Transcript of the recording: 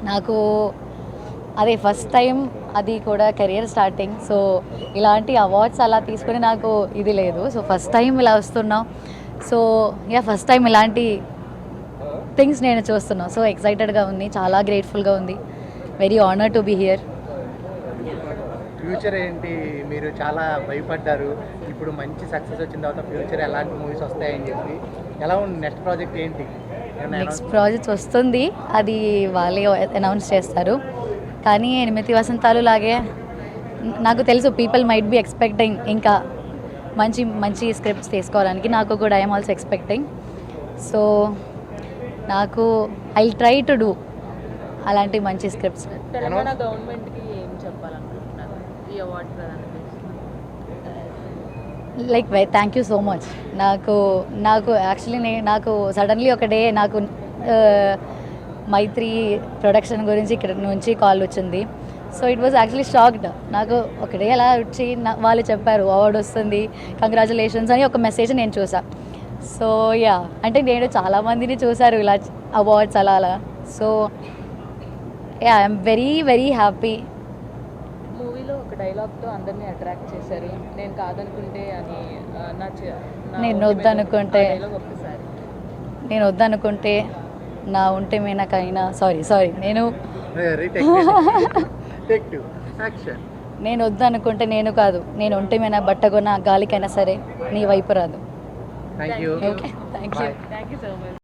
నాకు అదే first time, అది కూడా కెరియర్ స్టార్టింగ్. సో ఇలాంటి అవార్డ్స్ అలా తీసుకుని నాకు ఇది లేదు. సో ఫస్ట్ టైం ఇలా వస్తున్నాం. సో ఫస్ట్ టైం ఇలాంటి థింగ్స్ నేను చూస్తున్నాను. సో ఎక్సైటెడ్గా ఉంది, చాలా గ్రేట్ఫుల్గా ఉంది. Very honour to be here. Future ఏంటి? మీరు చాలా భయపడ్డారు, ఇప్పుడు మంచి సక్సెస్ వచ్చిన తర్వాత ఫ్యూచర్ ఎలాంటి మూవీస్ వస్తాయని చెప్పి ఎలా ఉంది? నెక్స్ట్ ప్రాజెక్ట్ ఏంటి? నెక్స్ట్ ప్రాజెక్ట్ వస్తుంది, అది వాళ్ళే అనౌన్స్ చేస్తారు. కానీ 8 వసంతాలు లాగే నాకు తెలుసు పీపుల్ మైట్ బి ఎక్స్పెక్టింగ్ ఇంకా మంచి మంచి స్క్రిప్ట్స్ తీసుకోవడానికి. నాకు కూడా ఐఎమ్ ఆల్సో ఎక్స్పెక్టింగ్. సో నాకు ఐ ట్రై టు డూ అలాంటి మంచి స్క్రిప్ట్స్. తెలంగాణ గవర్నమెంట్కి ఏం చెప్పాలనుకుంటున్నారు ఈ అవార్డు ప్రదానం? Like thank you so much. నాకు యాక్చువల్లీ నాకు సడన్లీ ఒక డే నాకు మైత్రి ప్రొడక్షన్ గురించి ఇక్కడ నుంచి కాల్ వచ్చింది. So it was actually shocked. నాకు ఒక డే అలా వచ్చి వాళ్ళు చెప్పారు అవార్డు వస్తుంది, కంగ్రాచులేషన్స్ అని ఒక మెసేజ్ నేను చూసా. సో అంటే నేను చాలామందిని చూశారు ఇలా అవార్డ్స్ అలా. So I'm very very happy. మూవీలో ఒక డైలాగ్తో అందరినీ అట్రాక్ట్ చేశారు, నేను కాదనుకుంటే అని. నేను వద్దనుకుంటే ఒక్కసారి నేను వద్దనుకుంటే నా ఉంటే మీనకైనా సారీ నేను నేను వద్దనుకుంటే నేను కాదు, నేను ఉంటే మీద బట్టగొన్న గాలికైనా సరే నీ వైపు రాదు. Thank you. Okay, thank you. Thank you so much.